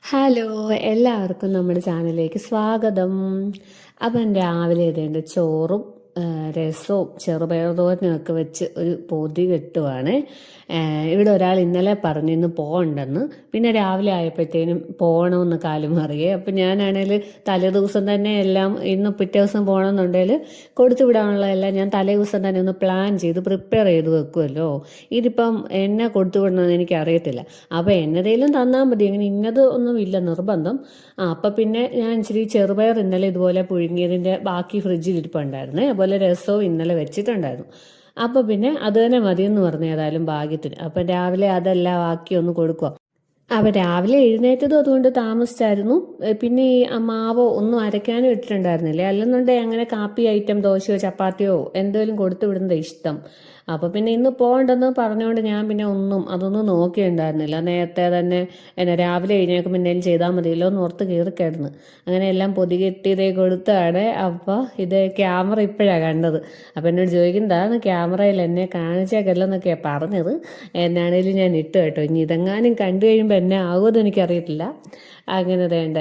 Hello, എല്ലാവർക്കും നമ്മുടെ ചാനലിലേക്ക് സ്വാഗതം. അപ്പം രാവിലെ ഇതേണ്ട ചോറും രസവും ചെറുപയർ തോരനും ഒക്കെ വെച്ച് ഒരു പൊതി കെട്ടുവാണ്. ഇവിടെ ഒരാൾ ഇന്നലെ പറഞ്ഞു ഇന്ന് പോകണ്ടെന്ന്. പിന്നെ രാവിലെ ആയപ്പോഴത്തേനും പോകണമെന്ന് കാലും അറിയേ. അപ്പം ഞാനാണെങ്കിൽ തലേ ദിവസം തന്നെ എല്ലാം ഇന്ന് പിറ്റേ ദിവസം പോകണമെന്നുണ്ടെങ്കിൽ കൊടുത്തു വിടാനുള്ളതെല്ലാം ഞാൻ തലേ ദിവസം തന്നെ ഒന്ന് പ്ലാൻ ചെയ്ത് പ്രിപ്പയർ ചെയ്ത് വെക്കുമല്ലോ. ഇതിപ്പം എന്നെ കൊടുത്തു വിടണമെന്ന് എനിക്ക് അറിയത്തില്ല. അപ്പോൾ എന്നതേലും തന്നാൽ മതി, അങ്ങനെ ഇന്നത് ഒന്നുമില്ല നിർബന്ധം. അപ്പം പിന്നെ ഞാൻ ഇച്ചിരി ചെറുപയർ ഇന്നലെ ഇതുപോലെ പുഴുങ്ങിയതിൻ്റെ ബാക്കി ഫ്രിഡ്ജിൽ ഇരിപ്പുണ്ടായിരുന്നേ. അതുപോലെ രസവും ഇന്നലെ വെച്ചിട്ടുണ്ടായിരുന്നു. അപ്പോൾ പിന്നെ അത് തന്നെ മതിയെന്ന് പറഞ്ഞു, ഏതായാലും ഭാഗ്യത്തിന്. അപ്പം രാവിലെ അതെല്ലാം ആക്കി ഒന്ന് കൊടുക്കുക. അപ്പം രാവിലെ എഴുന്നേറ്റതും അതുകൊണ്ട് താമസിച്ചായിരുന്നു. പിന്നെ ഈ മാവോ ഒന്നും അരയ്ക്കാനും ഇട്ടിട്ടുണ്ടായിരുന്നില്ലേ. അല്ലെന്നുണ്ടെങ്കിൽ അങ്ങനെ കാപ്പി ഐറ്റം ദോശയോ ചപ്പാത്തിയോ എന്തെങ്കിലും കൊടുത്തു വിടുന്നത് ഇഷ്ടം. അപ്പോൾ പിന്നെ ഇന്ന് പോകണ്ടെന്ന് പറഞ്ഞുകൊണ്ട് ഞാൻ പിന്നെ അതൊന്നും നോക്കിയിട്ടുണ്ടായിരുന്നില്ല. നേരത്തെ തന്നെ രാവിലെ എഴുന്നേൽക്കുമ്പോൾ എന്തെങ്കിലും ചെയ്താൽ മതിയല്ലോ എന്ന് ഓർത്ത് കയറിക്കിടന്ന് അങ്ങനെ എല്ലാം പൊതികെട്ടിയതേ കൊടുത്താണ്. അപ്പോൾ ഇത് ക്യാമറ ഇപ്പോഴാണ് കണ്ടത്. അപ്പോൾ എന്നോട് ചോദിക്കുന്നതാണ് ക്യാമറയിൽ എന്നെ കാണിച്ചേക്കല്ലെന്നൊക്കെയാണ് പറഞ്ഞത്. എന്നാണേലും ഞാൻ ഇട്ട് കേട്ടോ. ഇനി ഇതെങ്ങാനും കണ്ടു കഴിയുമ്പോൾ എന്നെ ആകുമെന്ന് എനിക്കറിയത്തില്ല. അങ്ങനെ വേണ്ട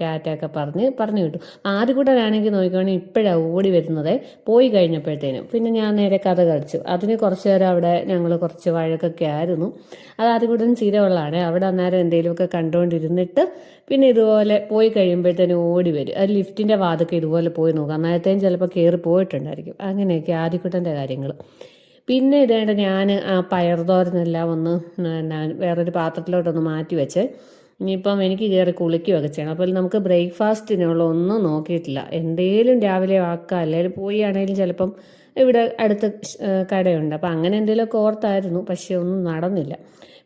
ടാറ്റയൊക്കെ പറഞ്ഞു കിട്ടും. ആദ്യകൂട്ടനാണെങ്കിൽ നോക്കിക്കോണെങ്കിൽ ഇപ്പോഴാണ് ഓടി വരുന്നത് പോയി കഴിഞ്ഞപ്പോഴത്തേനും. പിന്നെ ഞാൻ നേരെ കഥ കളിച്ചു. അതിന് കുറച്ച് നേരം അവിടെ ഞങ്ങൾ കുറച്ച് വഴക്കൊക്കെ ആയിരുന്നു. അത് ആദ്യകൂട്ടൻ സ്ഥിരമുള്ളതാണ്. അവിടെ അന്നേരം എന്തെങ്കിലുമൊക്കെ കണ്ടുകൊണ്ടിരുന്നിട്ട് പിന്നെ ഇതുപോലെ പോയി കഴിയുമ്പോഴത്തേനും ഓടി വരും. അത് ലിഫ്റ്റിൻ്റെ വാതൊക്കെ ഇതുപോലെ പോയി നോക്കാം. അന്നേരത്തേനും ചിലപ്പോൾ കയറി പോയിട്ടുണ്ടായിരിക്കും. അങ്ങനെയൊക്കെ ആദ്യകൂട്ടൻ്റെ കാര്യങ്ങൾ. പിന്നെ ഇതേണ്ട ഞാൻ ആ പയർതോരനെല്ലാം ഒന്ന് വേറൊരു പാത്രത്തിലോട്ടൊന്ന് മാറ്റി വെച്ച് ഇനിയിപ്പം എനിക്ക് കയറി കുളിക്കുകയൊക്കെ ചെയ്യണം. അപ്പോൾ നമുക്ക് ബ്രേക്ക്ഫാസ്റ്റിനുള്ള ഒന്നും നോക്കിയിട്ടില്ല. എന്തേലും രാവിലെ ആക്കാം, അല്ലെങ്കിൽ പോയി ആണെങ്കിലും ചിലപ്പം ഇവിടെ അടുത്ത് കടയുണ്ട്. അപ്പം അങ്ങനെ എന്തെങ്കിലുമൊക്കെ ഓർത്തായിരുന്നു, പക്ഷേ ഒന്നും നടന്നില്ല.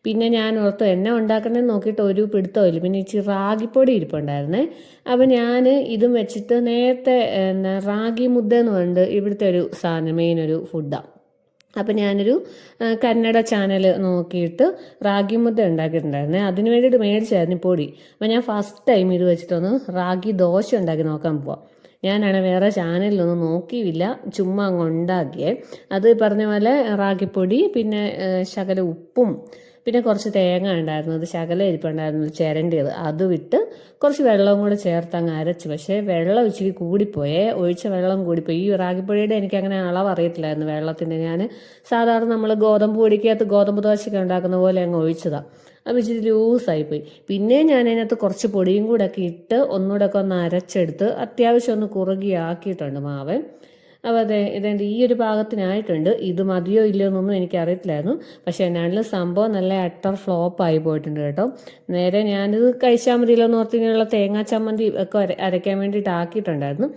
പിന്നെ ഞാൻ ഓർത്തു എന്നെ ഉണ്ടാക്കണമെന്ന് നോക്കിയിട്ട് ഒരു പിടുത്തമില്ല. പിന്നെ ഇച്ചിരി റാഗിപ്പൊടി ഇരിപ്പുണ്ടായിരുന്നേ. അപ്പം ഞാൻ ഇതും വെച്ചിട്ട് നേരത്തെ റാഗി മുദ്ദ എന്ന് പറഞ്ഞിട്ട് ഇവിടുത്തെ ഒരു സാധനം, മെയിൻ ഒരു ഫുഡാണ്. അപ്പം ഞാനൊരു കന്നഡ ചാനൽ നോക്കിയിട്ട് റാഗി മുദ്ദ ഉണ്ടാക്കിയിട്ടുണ്ടായിരുന്നേ. അതിന് വേണ്ടിയിട്ട് മേടിച്ചായിരുന്നു പൊടി. അപ്പം ഞാൻ ഫസ്റ്റ് ടൈം ഇത് വെച്ചിട്ടൊന്ന് റാഗി ദോശ ഉണ്ടാക്കി നോക്കാൻ പോവാം. ഞാനാണ് വേറെ ചാനലിലൊന്നും നോക്കിയില്ല, ചുമ്മാ അങ്ങ് ഉണ്ടാക്കിയേ. അത് പറഞ്ഞ പോലെ റാഗിപ്പൊടി, പിന്നെ ശകല ഉപ്പും, പിന്നെ കുറച്ച് തേങ്ങ ഉണ്ടായിരുന്നു, അത് ശകലം ഇരിപ്പുണ്ടായിരുന്നു ചിരണ്ടിയത്, അത് വിട്ട് കുറച്ച് വെള്ളവും കൂടെ ചേർത്ത് അങ്ങ് അരച്ചു. പക്ഷേ വെള്ളം ഇച്ചിരി കൂടിപ്പോയേ, ഒഴിച്ച വെള്ളം കൂടിപ്പോയി. ഈ റാഗിപ്പൊടിയുടെ എനിക്കങ്ങനെ അളവ് അറിയത്തില്ലായിരുന്നു വെള്ളത്തിൻ്റെ. ഞാൻ സാധാരണ നമ്മൾ ഗോതമ്പ് പൊടിക്കകത്ത് ഗോതമ്പ് ദോശയൊക്കെ ഉണ്ടാക്കുന്ന പോലെ അങ്ങ് ഒഴിച്ചതാണ്. അപ്പോൾ ഇച്ചിരി ലൂസായിപ്പോയി. പിന്നെ ഞാൻ അതിനകത്ത് കുറച്ച് പൊടിയും കൂടെ ഒക്കെ ഇട്ട് ഒന്നുകൂടെ ഒക്കെ ഒന്ന് അരച്ചെടുത്ത് അത്യാവശ്യം ഒന്ന് കുറുകിയാക്കിയിട്ടുണ്ട് മാവ്. അപ്പോൾ ഇതെൻ്റെ ഈ ഒരു പാകത്തിനായിട്ടുണ്ട്. ഇത് മതിയോ ഇല്ലയോ എന്നൊന്നും എനിക്കറിയത്തില്ലായിരുന്നു. പക്ഷേ എന്നാലും സംഭവം നല്ല അട്ടർ ഫ്ലോപ്പായി പോയിട്ടുണ്ട് കേട്ടോ. നേരെ ഞാനിത് കഴിച്ചാൽ മതിയല്ലോ എന്ന് ഓർത്ത് ഇങ്ങനെയുള്ള തേങ്ങാ ചമ്മന്തി ഒക്കെ അരയ്ക്കാൻ വേണ്ടിയിട്ട് ആക്കിയിട്ടുണ്ടായിരുന്നു.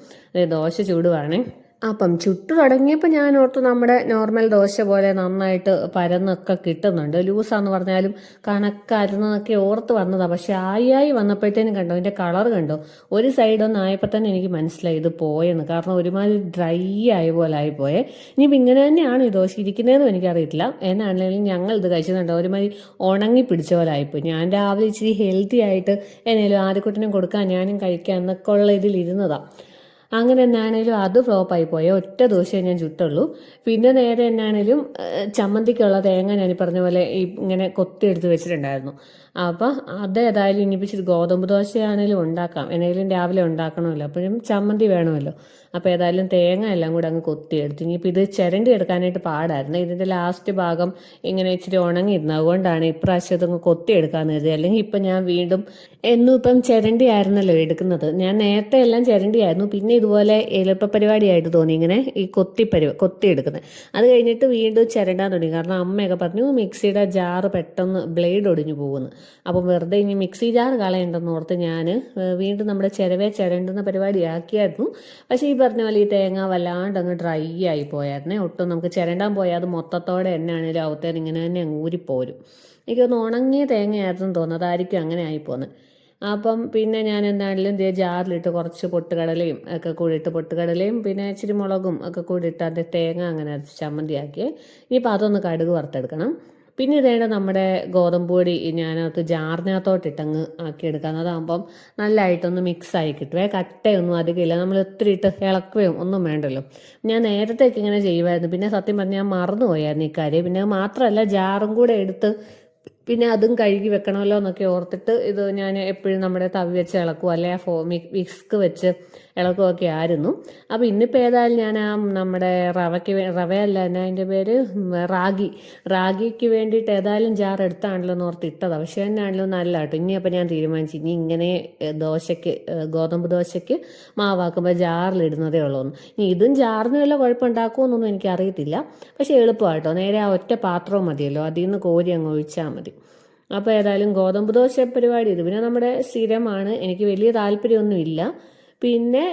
ദോശ ചൂടുവാണേ. അപ്പം ചുട്ടു തുടങ്ങിയപ്പോൾ ഞാൻ ഓർത്തു നമ്മുടെ നോർമൽ ദോശ പോലെ നന്നായിട്ട് പരന്നൊക്കെ കിട്ടുന്നുണ്ട്. ലൂസാന്ന് പറഞ്ഞാലും കണക്കായിരുന്നതൊക്കെ ഓർത്ത് വന്നതാണ്. പക്ഷെ ആയി വന്നപ്പോഴത്തേനും കണ്ടോ ഇതിൻ്റെ കളർ കണ്ടോ. ഒരു സൈഡൊന്നും ആയപ്പോൾ തന്നെ എനിക്ക് മനസ്സിലായി ഇത് പോയെന്ന്. കാരണം ഒരുമാതിരി ഡ്രൈ ആയ പോലെ ആയിപ്പോയേ. ഇനിയിപ്പോൾ ഇങ്ങനെ തന്നെയാണ് ഈ ദോശ ഇരിക്കുന്നതെന്നും എനിക്കറിയത്തില്ല. എന്നാണെങ്കിലും ഞങ്ങൾ ഇത് കഴിച്ചിട്ടുണ്ടോ ഒരുമാതിരി ഉണങ്ങി പിടിച്ച പോലെ ആയിപ്പോയി. ഞാൻ രാവിലെ ഇച്ചിരി ഹെൽത്തി ആയിട്ട് എന്നേലും ആദ്യക്കുട്ടിനും കൊടുക്കാൻ ഞാനും കഴിക്കാൻ എന്നൊക്കെ ഉള്ള ഇതിലിരുന്നതാണ്. അങ്ങനെ എന്നാണേലും അത് ഫ്ലോപ്പായി പോയ ഒറ്റ ദോശയെ ഞാൻ ചുട്ടുള്ളൂ. പിന്നെ നേരെ എന്നാണേലും ചമ്മന്തിക്കുള്ള തേങ്ങ ഞാൻ പറഞ്ഞ പോലെ ഇങ്ങനെ കൊത്തിയെടുത്ത് വെച്ചിട്ടുണ്ടായിരുന്നു. അപ്പം അതേതായാലും ഇനിയിപ്പോൾ ഇച്ചിരി ഗോതമ്പ് ദോശയാണേലും ഉണ്ടാക്കാം, എന്നേലും രാവിലെ ഉണ്ടാക്കണമല്ലോ, അപ്പോഴും ചമ്മന്തി വേണമല്ലോ. അപ്പോൾ ഏതായാലും തേങ്ങ എല്ലാം കൂടെ അങ്ങ് കൊത്തിയെടുത്തു. ഇനിയിപ്പോൾ ഇത് ചിരണ്ടി എടുക്കാനായിട്ട് പാടായിരുന്നു. ഇതിൻ്റെ ലാസ്റ്റ് ഭാഗം ഇങ്ങനെ ഇച്ചിരി ഉണങ്ങിയിരുന്നു. അതുകൊണ്ടാണ് ഇപ്രാവശ്യം ഇതങ്ങ് കൊത്തിയെടുക്കാമെന്ന് കരുതി. അല്ലെങ്കിൽ ഇപ്പം ഞാൻ വീണ്ടും ഇപ്പം ചിരണ്ടി ആയിരുന്നല്ലോ എടുക്കുന്നത്. ഞാൻ നേരത്തെ എല്ലാം ചിരണ്ടിയായിരുന്നു. പിന്നെ ഇതുപോലെ എളുപ്പ പരിപാടിയായിട്ട് തോന്നി ഇങ്ങനെ ഈ കൊത്തിയെടുക്കുന്നത്. അത് കഴിഞ്ഞിട്ട് വീണ്ടും ചിരണ്ടാൻ തുടങ്ങി. കാരണം അമ്മയൊക്കെ പറഞ്ഞു മിക്സിയുടെ ജാറ് പെട്ടെന്ന് ബ്ലേഡ് ഒടിഞ്ഞു പോകുന്നു. അപ്പം വെറുതെ ഇനി മിക്സി ജാറ് കളയണ്ടെന്ന് ഓർത്ത് ഞാൻ വീണ്ടും നമ്മുടെ ചിരണ്ടുന്ന പരിപാടിയാക്കിയായിരുന്നു. പക്ഷേ ഈ പറഞ്ഞ പോലെ ഈ തേങ്ങ വല്ലാണ്ട് അങ്ങ് ഡ്രൈ ആയി പോയായിരുന്നേ. ഒട്ടും നമുക്ക് ചിരണ്ടാൻ പോയാൽ അത് മൊത്തത്തോടെ എണ്ണയാണെങ്കിലും അവത്തേന് ഇങ്ങനെ തന്നെ അങ്ങ് ഊരിപ്പോരും. എനിക്കൊന്ന് ഉണങ്ങിയ തേങ്ങയായിരുന്നു തോന്നുന്നത്, അതായിരിക്കും അങ്ങനെ ആയിപ്പോകുന്നത്. അപ്പം പിന്നെ ഞാൻ എന്താണെങ്കിലും ജാറിലിട്ട് കുറച്ച് പൊട്ടുകടലയും ഒക്കെ കൂടി ഇട്ട്, പൊട്ടുകടലയും പിന്നെ ഇച്ചിരി മുളകും ഒക്കെ കൂടി ഇട്ട് അതിൻ്റെ തേങ്ങ അങ്ങനെ അരച്ച് ചമ്മന്തിയാക്കി. ഇനിയിപ്പോൾ അതൊന്ന് കടുക് വറുത്തെടുക്കണം. പിന്നെ ഇതേണ്ട നമ്മുടെ ഗോതമ്പ് പൊടി ഞാനകത്ത് ജാറിനകത്തോട്ടിട്ടങ്ങ് ആക്കിയെടുക്കാം. അതാകുമ്പം നല്ലതായിട്ടൊന്ന് മിക്സായി കിട്ടുവേ. കട്ടയൊന്നും അധികമില്ല, നമ്മൾ ഒത്തിരി ഇട്ട് ഇളക്കുകയും ഒന്നും വേണ്ടല്ലോ. ഞാൻ നേരത്തേക്ക് ഇങ്ങനെ ചെയ്യുമായിരുന്നു. പിന്നെ സത്യം പറഞ്ഞാൽ ഞാൻ മറന്നുപോയായിരുന്നു ഈ കാര്യം. പിന്നെ മാത്രമല്ല ജാറും കൂടെ എടുത്ത് പിന്നെ അതും കഴുകി വെക്കണമല്ലോ എന്നൊക്കെ ഓർത്തിട്ട് ഇത് ഞാൻ എപ്പോഴും നമ്മുടെ തവി വെച്ച് ഇളക്കും, അല്ലെ വിക്സ്ക് വെച്ച് ഇളക്കുമൊക്കെ ആയിരുന്നു. അപ്പോൾ ഇന്നിപ്പോൾ ഏതായാലും ഞാൻ ആ നമ്മുടെ റവയല്ല എന്നാ അതിൻ്റെ പേര്, റാഗിക്ക് വേണ്ടിയിട്ട് ഏതായാലും ജാർ എടുത്താണല്ലോ എന്ന് ഓർത്ത് ഇട്ടതാണ്. പക്ഷേ എന്നാണല്ലോ നല്ല കേട്ടോ. ഇനി അപ്പോൾ ഞാൻ തീരുമാനിച്ചു ഇനി ഇങ്ങനെ ഗോതമ്പ് ദോശയ്ക്ക് മാവാക്കുമ്പോൾ ജാറിലിടുന്നതേ ഉള്ളൂ. ഇനി ഇതും ജാറിന് വല്ല കുഴപ്പമുണ്ടാക്കുമെന്നൊന്നും എനിക്കറിയത്തില്ല. പക്ഷേ എളുപ്പമായിട്ടോ, നേരെ ആ ഒറ്റ പാത്രവും മതിയല്ലോ, അതിൽ നിന്ന് കോരി അങ്ങ് ഒഴിച്ചാൽ മതി. അപ്പോൾ ഏതായാലും ഗോതമ്പ് ദോശ പരിപാടി ഇത് പിന്നെ നമ്മുടെ സ്ഥിരമാണ്, എനിക്ക് വലിയ താല്പര്യമൊന്നുമില്ല. പിന്നെ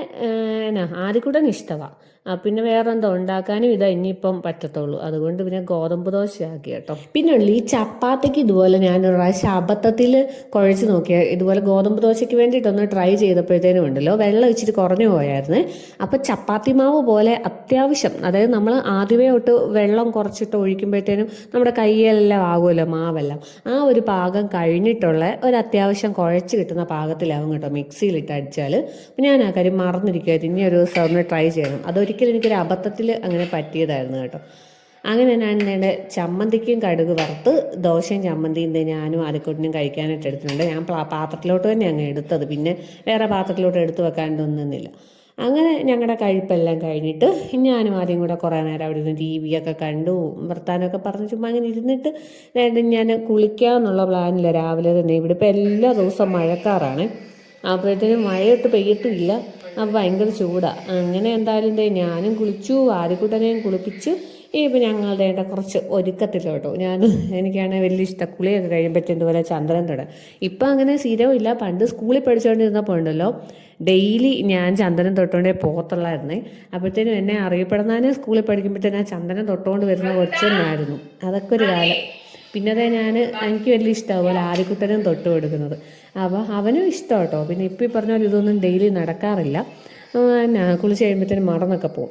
ആദ്യക്കൂട്ടന് ഇഷ്ടമാണ്. പിന്നെ വേറെ എന്തോ ഉണ്ടാക്കാനും ഇതാ ഇനിയിപ്പം പറ്റത്തുള്ളൂ, അതുകൊണ്ട് പിന്നെ ഗോതമ്പ് ദോശയാക്കി കേട്ടോ. പിന്നെ ഉള്ളു ഈ ചപ്പാത്തിക്ക് ഇതുപോലെ ഞാനൊരു പ്രാവശ്യം അബദ്ധത്തിൽ കുഴച്ച് നോക്കിയാൽ, ഇതുപോലെ ഗോതമ്പ് ദോശയ്ക്ക് വേണ്ടിയിട്ടൊന്ന് ട്രൈ ചെയ്തപ്പോഴത്തേനും ഉണ്ടല്ലോ വെള്ളം ഇച്ചിരി കുറഞ്ഞു പോയായിരുന്നു. അപ്പോൾ ചപ്പാത്തി മാവ് പോലെ അത്യാവശ്യം, അതായത് നമ്മൾ ആദ്യമേ തൊട്ട് വെള്ളം കുറച്ചിട്ട് ഒഴിക്കുമ്പോഴത്തേനും നമ്മുടെ കയ്യെല്ലാം ആകുമല്ലോ മാവെല്ലാം, ആ ഒരു പാകം കഴിഞ്ഞിട്ടുള്ള ഒരു അത്യാവശ്യം കുഴച്ച് കിട്ടുന്ന പാകത്തിലാവും കേട്ടോ മിക്സിയിലിട്ട് അടിച്ചാൽ. ഞാൻ ആ കാര്യം മറന്നിരിക്കുമായിരുന്നു, ഇനി ഒരു ദിവസം ഒന്ന് ട്രൈ ചെയ്യണം. അതൊരിക്കലും എനിക്കൊരു അബദ്ധത്തിൽ അങ്ങനെ പറ്റിയതായിരുന്നു കേട്ടോ. അങ്ങനെ ഞാൻ എൻ്റെ ചമ്മന്തിക്കും കടുക് വറുത്ത് ദോശയും ചമ്മന്തിയും ഞാനും ആദ്യക്കൂട്ടിനും കഴിക്കാനായിട്ട് എടുത്തിട്ടുണ്ട്. ഞാൻ പാത്രത്തിലോട്ട് തന്നെ അങ്ങ് എടുത്തത്, പിന്നെ വേറെ പാത്രത്തിലോട്ട് എടുത്ത് വെക്കാനൊന്നുമില്ല. അങ്ങനെ ഞങ്ങളുടെ കഴിപ്പെല്ലാം കഴിഞ്ഞിട്ട് ഞാനും ആദ്യം കൂടെ കുറേ നേരം അവിടെ നിന്ന് ടി വി ഒക്കെ കണ്ടു, വർത്താനമൊക്കെ പറഞ്ഞ് ചുമ്മാ അങ്ങനെ ഇരുന്നിട്ട് ഞാൻ കുളിക്കാമെന്നുള്ള പ്ലാനില്ല രാവിലെ തന്നെ. ഇവിടെ ഇപ്പോൾ എല്ലാ ദിവസവും മഴക്കാറാണ്, അപ്പോഴത്തേനും മഴയൊട്ട് പെയ്യത്തുമില്ല. അപ്പോൾ ഭയങ്കര ചൂടാണ്. അങ്ങനെ എന്തായാലും ഞാനും കുളിച്ചു, ആദ്യക്കൂട്ടനെയും കുളിപ്പിച്ചു. ഇപ്പം ഞങ്ങളുടെ കുറച്ച് ഒരുക്കത്തിലോട്ടോ എനിക്കാണെങ്കിൽ വലിയ ഇഷ്ടം കുളിയൊക്കെ കഴിയുമ്പോഴത്തേക്കും ഇതുപോലെ ചന്ദനം തൊടാൻ. ഇപ്പം അങ്ങനെ സ്ഥിരമില്ല, പണ്ട് സ്കൂളിൽ പഠിച്ചുകൊണ്ടിരുന്നപ്പോൾ ഉണ്ടല്ലോ ഡെയിലി ഞാൻ ചന്ദനം തൊട്ടുകൊണ്ടേ പോകത്തുള്ളായിരുന്നേ. അപ്പോഴത്തേനും എന്നെ അറിയപ്പെടുന്നതിനെ സ്കൂളിൽ പഠിക്കുമ്പോഴത്തേനും ആ ചന്ദനം തൊട്ടുകൊണ്ട് വരുന്ന കൊച്ചെന്നായിരുന്നു. അതൊക്കെ ഒരു കാലം. പിന്നെ എനിക്ക് വലിയ ഇഷ്ടമാണ് പോലെ ആദ്യക്കുട്ടനും തൊട്ട് കൊടുക്കുന്നത്. അപ്പോൾ അവനും ഇഷ്ടം കേട്ടോ. പിന്നെ ഇപ്പം ഈ പറഞ്ഞ പോലെ ഇതൊന്നും ഡെയിലി നടക്കാറില്ല. കുളിച്ച് കഴിയുമ്പോഴത്തേനും മറന്നൊക്കെ പോകും.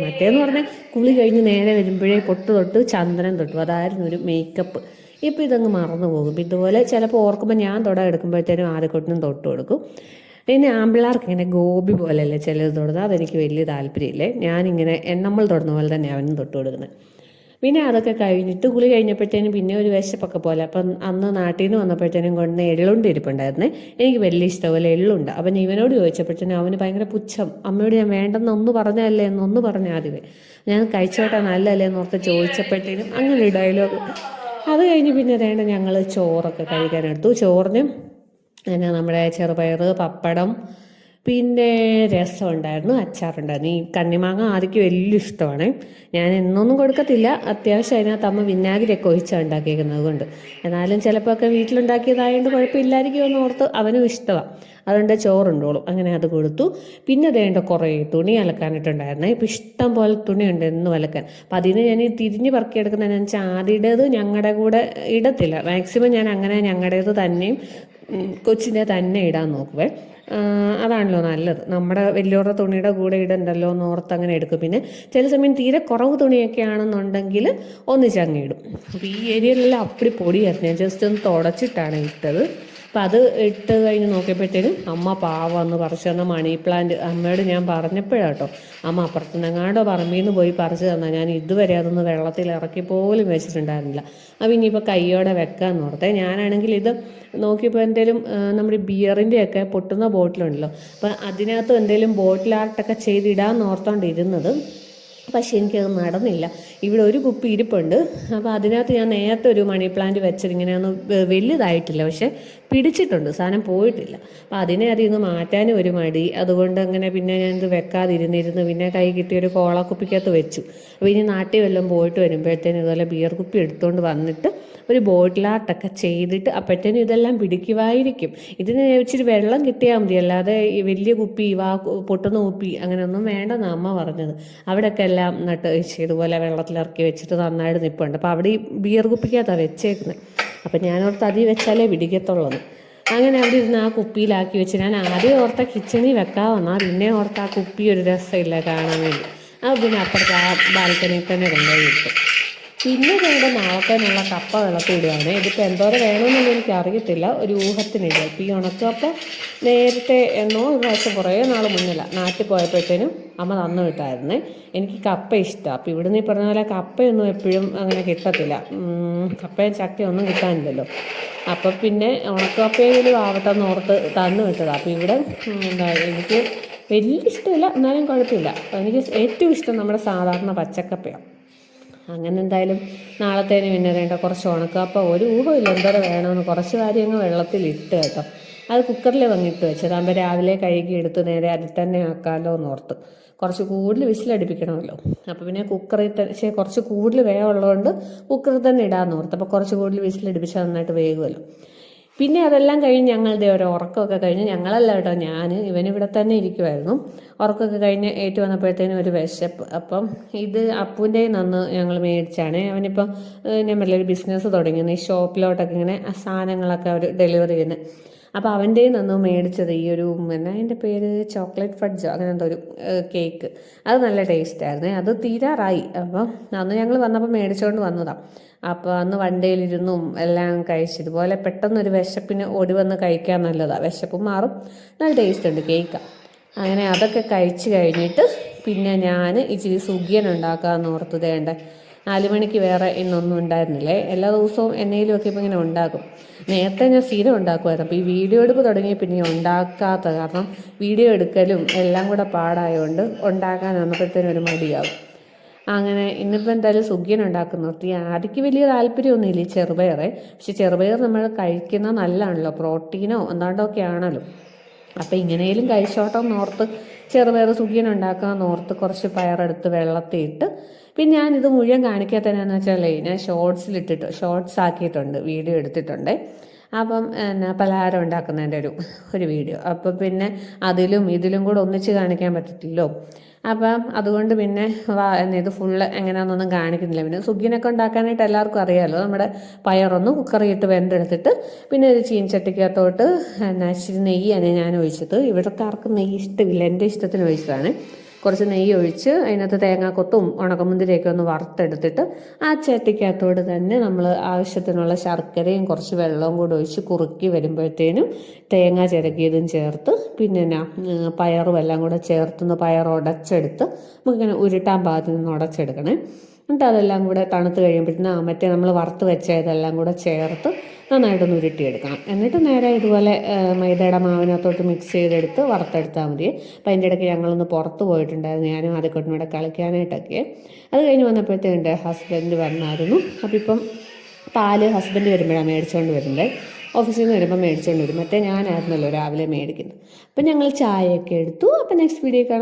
മറ്റേന്ന് പറഞ്ഞാൽ കുളി കഴിഞ്ഞ് നേരെ വരുമ്പോഴേ പൊട്ട് തൊട്ട് ചന്ദനം തൊട്ടു, അതായിരുന്നു ഒരു മേക്കപ്പ്. ഇപ്പോൾ ഇതങ്ങ് മറന്നു പോകും. ഇതുപോലെ ചിലപ്പോൾ ഓർക്കുമ്പോൾ ഞാൻ തൊടാൻ എടുക്കുമ്പോഴത്തേനും ആദ്യക്കുട്ടനും തൊട്ട് കൊടുക്കും. പിന്നെ ആമ്പിള്ളേർക്ക് ഇങ്ങനെ ഗോപി പോലെയല്ലേ ചിലത് തൊടുന്നത്, അതെനിക്ക് വലിയ താല്പര്യമില്ലേ. ഞാനിങ്ങനെ നമ്മൾ തൊടുന്ന പോലെ തന്നെ അവനും തൊട്ട് കൊടുക്കുന്നത്. പിന്നെ അതൊക്കെ കഴിഞ്ഞിട്ട് കുളി കഴിഞ്ഞപ്പോഴത്തേനും പിന്നെ ഒരു വിശപ്പൊക്കെ പോലെ. അപ്പം അന്ന് നാട്ടിൽ നിന്ന് വന്നപ്പോഴത്തേനും കൊണ്ട് എള്ളുണ്ട് ഇരിപ്പുണ്ടായിരുന്നേ. എനിക്ക് വലിയ ഇഷ്ടപോലെ എള്ളുണ്ട്. അപ്പം ഇവനോട് ചോദിച്ചപ്പോഴത്തേനും അവന് ഭയങ്കര പുച്ഛം. അമ്മയോട് ഞാൻ വേണ്ടെന്ന് ഒന്ന് പറഞ്ഞല്ലേ എന്നൊന്ന് പറഞ്ഞ ആദ്യമേ, ഞാൻ കഴിച്ചോട്ടെ നല്ലല്ലേ എന്നോർത്ത് ചോദിച്ചപ്പോഴത്തേനും അങ്ങനെ ഒരു ഡയലോഗ്. അത് കഴിഞ്ഞ് പിന്നെ ഞങ്ങൾ ചോറൊക്കെ കഴിക്കാനെടുത്തു. ചോറിനും നമ്മുടെ ചെറുപയർ, പപ്പടം, പിന്നെ രസം ഉണ്ടായിരുന്നു, അച്ചാറുണ്ടായിരുന്നു. ഈ കണ്ണിമാങ്ങ ആദ്യക്ക് വലിയ ഇഷ്ടമാണ്. ഞാൻ എന്നൊന്നും കൊടുക്കത്തില്ല, അത്യാവശ്യം അതിനകത്ത് അമ്മ വിനാഗിരിയൊക്കെ ഒഴിച്ചാണ് ഉണ്ടാക്കിയിരിക്കുന്നത് കൊണ്ട്. എന്നാലും ചിലപ്പോൾ ഒക്കെ വീട്ടിലുണ്ടാക്കിയതായതുകൊണ്ട് കുഴപ്പമില്ലായിരിക്കും എന്ന് ഓർത്ത് അവനും ഇഷ്ടമാണ്, അതുകൊണ്ട് ചോറുണ്ടോളും. അങ്ങനെ അത് കൊടുത്തു. പിന്നെ കുറേ തുണി അലക്കാനിട്ടുണ്ടായിരുന്നേ. ഇപ്പം ഇഷ്ടം പോലെ തുണിയുണ്ട് എന്നും അലക്കാൻ. അപ്പം അതിന് ഞാൻ തിരിഞ്ഞ് പറക്കിയെടുക്കുന്നതെന്ന് വെച്ചാൽ ആദ്യയുടേത് ഞങ്ങളുടെ കൂടെ ഇടത്തില്ല, മാക്സിമം ഞാൻ അങ്ങനെ ഞങ്ങളുടേത് തന്നെയും കൊച്ചിൻ്റെ തന്നെ ഇടാൻ നോക്കുവേ. അതാണല്ലോ നല്ലത്, നമ്മുടെ വലിയവരുടെ തുണിയുടെ കൂടെ ഇടണ്ടല്ലോ എന്ന് ഓർത്ത് അങ്ങനെ എടുക്കും. പിന്നെ ചില സമയം തീരെ കുറവ് തുണിയൊക്കെ ആണെന്നുണ്ടെങ്കിൽ ഒന്നിച്ചങ്ങിടും. അപ്പോൾ ഈ ഏരിയയിലെല്ലാം അപ്പടി പൊടിയായിരുന്നു, ഞാൻ ജസ്റ്റ് ഒന്ന് തുടച്ചിട്ടാണ് ഇട്ടത്. അപ്പം അത് ഇട്ട് കഴിഞ്ഞ് നോക്കിയപ്പോഴത്തേനും അമ്മ പാവം എന്ന് പറിച്ചു തന്ന മണി പ്ലാന്റ് അമ്മയോട് ഞാൻ പറഞ്ഞപ്പോഴാട്ടോ, അമ്മ അപ്പുറത്തുനിന്നെങ്ങാണ്ടോ പറമ്പിൽ നിന്ന് പോയി പറിച്ചു തന്നാൽ, ഞാൻ ഇതുവരെ അതൊന്ന് വെള്ളത്തിൽ ഇറക്കി പോലും വെച്ചിട്ടുണ്ടായിരുന്നില്ല. അപ്പം ഇനിയിപ്പോൾ കയ്യോടെ വെക്കാമെന്ന് ഓർത്തേ. ഞാനാണെങ്കിൽ ഇത് നോക്കിയപ്പോൾ എന്തേലും നമ്മുടെ ബിയറിൻ്റെയൊക്കെ പൊട്ടുന്ന ബോട്ടിലുണ്ടല്ലോ, അപ്പം അതിനകത്ത് എന്തെങ്കിലും ബോട്ടിൽ ആർട്ടൊക്കെ ചെയ്തിടാമെന്ന് ഓർത്തോണ്ടിരുന്നത്. പക്ഷെ എനിക്കത് നടന്നില്ല. ഇവിടെ ഒരു കുപ്പി ഇരിപ്പുണ്ട്, അപ്പോൾ അതിനകത്ത് ഞാൻ നേരത്തെ ഒരു മണി പ്ലാന്റ് വെച്ചത് ഇങ്ങനെയൊന്നും വലുതായിട്ടില്ല, പക്ഷെ പിടിച്ചിട്ടുണ്ട്, സാധനം പോയിട്ടില്ല. അപ്പോൾ അതിനെ അതിൽ നിന്ന് മാറ്റാനും ഒരു മടി, അതുകൊണ്ട് അങ്ങനെ പിന്നെ ഞാനിത് വെക്കാതിരുന്നിരുന്ന് പിന്നെ കൈ കിട്ടിയൊരു കോളക്കുപ്പിക്കകത്ത് വെച്ചു. അപ്പോൾ ഇനി നാട്ടിൽ വല്ലതും പോയിട്ട് വരുമ്പോഴത്തേനും ഇതുപോലെ ബിയർ കുപ്പി എടുത്തുകൊണ്ട് വന്നിട്ട് ഒരു ബോട്ടിലാർട്ടൊക്കെ ചെയ്തിട്ട് അപ്പോഴത്തേനും ഇതെല്ലാം പിടിക്കുമായിരിക്കും. ഇതിന് ഇച്ചിരി വെള്ളം കിട്ടിയാൽ മതി, അല്ലാതെ ഈ വലിയ കുപ്പി പൊട്ടുന്ന കുപ്പി അങ്ങനെയൊന്നും വേണ്ടെന്ന് അമ്മ പറഞ്ഞത്. അവിടെയൊക്കെ എല്ലാം നട്ട് ഇതുപോലെ വെള്ളത്തിലിറക്കി വെച്ചിട്ട് നന്നായിട്ട് നിൽപ്പുണ്ട്. അപ്പോൾ അവിടെ ഈ ബിയർ കുപ്പിക്കകത്താണ് വെച്ചേക്കുന്നത്. അപ്പം ഞാനോർത്ത് അതിൽ വെച്ചാലേ പിടിക്കത്തുള്ളൂ. അങ്ങനെ അവിടെ ഇരുന്ന് ആ കുപ്പിയിലാക്കി വെച്ച് ഞാൻ ആദ്യം ഓർത്ത കിച്ചണിൽ വെക്കാമെന്നാ, പിന്നെ ഓർത്ത് ആ കുപ്പി ഒരു രസമില്ല കാണാൻ വേണ്ടി. അത് പിന്നെ അപ്പുറത്ത് ആ ബാൽക്കണിയിൽ തന്നെ കൊണ്ടുപോയി ഇട്ടു. പിന്നെ നാളത്തേനുള്ള കപ്പ വെള്ളത്തിടുകയാണ്. ഇതിപ്പോൾ എന്തോരം വേണമെന്നൊന്നും എനിക്ക് അറിയത്തില്ല, ഒരു ഊഹത്തിനില്ല. ഇപ്പോൾ ഈ ഉണക്കപ്പ നേരത്തെ ഒരു പ്രാവശ്യം കുറേ നാൾ മുന്നില്ല നാട്ടിൽ പോയപ്പോഴത്തേനും അമ്മ തന്നു വിട്ടായിരുന്നേ. എനിക്ക് കപ്പ ഇഷ്ടമാണ്. അപ്പോൾ ഇവിടുന്ന് ഈ പറഞ്ഞ പോലെ കപ്പയൊന്നും എപ്പോഴും അങ്ങനെ കിട്ടത്തില്ല, കപ്പയും ചക്കയും ഒന്നും കിട്ടാനില്ലല്ലോ. അപ്പം പിന്നെ ഉണക്കപ്പയെങ്കിലും ആവട്ടെ എന്ന് ഓർത്ത് തന്നു വിട്ടതാണ്. അപ്പോൾ ഇവിടെ എന്താ എനിക്ക് വലിയ ഇഷ്ടമില്ല, എന്നാലും കുഴപ്പമില്ല. എനിക്ക് ഏറ്റവും ഇഷ്ടം നമ്മുടെ സാധാരണ പച്ചക്കപ്പയാണ്. അങ്ങനെ എന്തായാലും നാളത്തേന് പിന്നെ വേണ്ട കുറച്ച് ഉണക്കപ്പ, ഒരു ഊഹമില്ല എന്തോരം വേണമെന്ന്, കുറച്ച് കാര്യങ്ങൾ വെള്ളത്തിലിട്ട് കേട്ടോ. അത് കുക്കറിൽ വന്നിട്ട് വെച്ചതാകുമ്പോൾ രാവിലെ കഴുകി എടുത്ത് നേരെ അതിൽ തന്നെ ആക്കാമല്ലോ എന്ന് ഓർത്ത്. കുറച്ച് കൂടുതൽ വിസിലടിപ്പിക്കണമല്ലോ. അപ്പോൾ പിന്നെ കുക്കറിൽ തന്നെ കുറച്ച് കൂടുതൽ വേവുള്ളതുകൊണ്ട് കുക്കറിൽ തന്നെ ഇടാമെന്ന് ഓർത്ത്. അപ്പോൾ കുറച്ച് കൂടുതൽ വിസിലടിപ്പിച്ചാൽ നന്നായിട്ട് വേകുമല്ലോ. പിന്നെ അതെല്ലാം കഴിഞ്ഞ് ഞങ്ങളുടെ ഒരു ഉറക്കമൊക്കെ കഴിഞ്ഞ്, ഞങ്ങളല്ല കേട്ടോ, ഇവനിവിടെ തന്നെ ഇരിക്കുമായിരുന്നു. ഉറക്കമൊക്കെ കഴിഞ്ഞ് ഏറ്റു വന്നപ്പോഴത്തേനും ഒരു വിശപ്പ്. അപ്പം ഇത് അപ്പൂൻ്റെ നിന്ന് ഞങ്ങൾ മേടിച്ചാണ്. അവനിപ്പം ഞാൻ ഒരു ബിസിനസ് തുടങ്ങിയത്, ഈ ഷോപ്പിലോട്ടൊക്കെ ഇങ്ങനെ സാധനങ്ങളൊക്കെ അവർ ഡെലിവറി ചെയ്യുന്നത്. അപ്പോൾ അവൻ്റെ നിന്ന് മേടിച്ചത് ഈ ഒരു അതിൻ്റെ പേര് ചോക്ലേറ്റ് ഫഡ്ജോ അങ്ങനെ എന്തോ ഒരു കേക്ക്. അത് നല്ല ടേസ്റ്റായിരുന്നു. അത് തീരാറായി. അപ്പം അന്ന് ഞങ്ങൾ വന്നപ്പോൾ മേടിച്ചുകൊണ്ട് വന്നതാണ്. അപ്പോൾ അന്ന് വണ്ടിയിലിരുന്നും എല്ലാം കഴിച്ചു. ഇതുപോലെ പെട്ടെന്നൊരു വിശപ്പിന് ഓടി വന്ന് കഴിക്കാൻ നല്ലതാണ്, വിശപ്പ് മാറും, നല്ല ടേസ്റ്റ് ഉണ്ട് കേക്കാണ്. അങ്ങനെ അതൊക്കെ കഴിച്ച് കഴിഞ്ഞിട്ട് പിന്നെ ഞാൻ ഇച്ചിരി സുഖിയൻ ഉണ്ടാക്കാമെന്ന് ഓർത്ത്. വേണ്ട 4 മണിക്ക് വേറെ ഇന്നൊന്നും ഉണ്ടായിരുന്നില്ലേ, എല്ലാ ദിവസവും എന്നേലും ഒക്കെ ഇപ്പം ഇങ്ങനെ ഉണ്ടാക്കും. നേരത്തെ ഞാൻ സ്ഥിരം ഉണ്ടാക്കുമായിരുന്നു. അപ്പോൾ ഈ വീഡിയോ എടുപ്പ് തുടങ്ങി പിന്നെ ഉണ്ടാക്കാത്ത കാരണം വീഡിയോ എടുക്കലും എല്ലാം കൂടെ പാടായതുകൊണ്ട് ഉണ്ടാക്കാൻ വന്നപ്പോഴത്തേനും ഒരു മടിയാകും. അങ്ങനെ ഇന്നിപ്പോൾ എന്തായാലും സുഖിയൻ ഉണ്ടാക്കുന്നു. ആദ്യക്ക് വലിയ താല്പര്യമൊന്നുമില്ല ഈ ചെറുപയറേ, പക്ഷെ ചെറുപയർ നമ്മൾ കഴിക്കുന്നത് നല്ലതാണല്ലോ, പ്രോട്ടീനോ എന്താണ്ടൊക്കെ ആണല്ലോ. അപ്പോൾ ഇങ്ങനെയും കഴിച്ചോട്ടം ഓർത്ത് ചെറുപയർ സുഖിയൻ ഉണ്ടാക്കാമെന്ന് ഓർത്ത് കുറച്ച് പയറെടുത്ത് വെള്ളത്തിയിട്ട്. പിന്നെ ഞാനിത് മുഴുവൻ കാണിക്കാത്തതെന്നു വെച്ചാലേ, ഞാൻ ഷോർട്സ് ആക്കിയിട്ടുണ്ട്, വീഡിയോ എടുത്തിട്ടുണ്ട്. അപ്പം പലഹാരം ഉണ്ടാക്കുന്നതിൻ്റെ ഒരു വീഡിയോ. അപ്പം പിന്നെ ഇതിലും കൂടെ ഒന്നിച്ച് കാണിക്കാൻ പറ്റത്തില്ലല്ലോ. അപ്പം അതുകൊണ്ട് പിന്നെ ഇത് ഫുള്ള് എങ്ങനെയാണെന്നൊന്നും കാണിക്കുന്നില്ല. പിന്നെ സുഖിയനൊക്കെ ഉണ്ടാക്കാനായിട്ട് എല്ലാവർക്കും അറിയാമല്ലോ. നമ്മുടെ പയറൊന്ന് കുക്കറിയിട്ട് വെന്തെടുത്തിട്ട് പിന്നെ ഒരു ചീനച്ചട്ടിക്കകത്തോട്ട് ഇച്ചിരി നെയ്യാണ് ഞാൻ ഒഴിച്ചത്. ഇവിടുത്തെ ആർക്കും നെയ്യ് ഇഷ്ടമില്ല, എൻ്റെ ഇഷ്ടത്തിന് ഒഴിച്ചതാണ്. കുറച്ച് നെയ്യ് ഒഴിച്ച് അതിനകത്ത് തേങ്ങാക്കൊത്തും ഉണക്കമുന്തിരിയൊക്കെ ഒന്ന് വറുത്തെടുത്തിട്ട് ആ ചട്ടിക്കകത്തോട് തന്നെ നമ്മൾ ആവശ്യത്തിനുള്ള ശർക്കരയും കുറച്ച് വെള്ളവും കൂടി ഒഴിച്ച് കുറുക്കി വരുമ്പോഴത്തേനും തേങ്ങ ചിരകിയതും ചേർത്ത് പിന്നെ പയറും എല്ലാം കൂടെ ചേർത്തൊന്ന് പയർ ഉടച്ചെടുത്ത് നമുക്കിങ്ങനെ ഉരുട്ടാൻ പാകത്തിന് ഉടച്ചെടുക്കണേ. എന്നിട്ട് അതെല്ലാം കൂടെ തണുത്ത് കഴിയുമ്പോഴത്തേനും മറ്റേ നമ്മൾ വറുത്ത് വെച്ച ഇതെല്ലാം കൂടെ ചേർത്ത് നന്നായിട്ടൊന്ന് ഉരുട്ടിയെടുക്കണം. എന്നിട്ട് നേരെ ഇതുപോലെ മൈദയുടെ മാവിനകത്തോട്ട് മിക്സ് ചെയ്തെടുത്ത് വറുത്തെടുത്താൽ മതി. അപ്പം അതിൻ്റെ ഇടയ്ക്ക് ഞങ്ങളൊന്ന് പുറത്ത് പോയിട്ടുണ്ടായിരുന്നു, ഞാനും ആദ്യക്കൊട്ടും കൂടെ കളിക്കാനായിട്ടൊക്കെ. അത് കഴിഞ്ഞ് വന്നപ്പോഴത്തേക്കും എൻ്റെ ഹസ്ബൻഡ് വന്നായിരുന്നു. അപ്പം ഇപ്പം പാല് ഹസ്ബൻഡ് വരുമ്പോഴാണ് മേടിച്ചുകൊണ്ട് വരുന്നത്. ഓഫീസിൽ നിന്ന് വരുമ്പോൾ മേടിച്ചുകൊണ്ട് വരും, മറ്റേ ഞാനായിരുന്നല്ലോ രാവിലെ മേടിക്കുന്നത്. അപ്പം ഞങ്ങൾ ചായയൊക്കെ എടുത്തു. അപ്പം നെക്സ്റ്റ് വീഡിയോ കാണാം.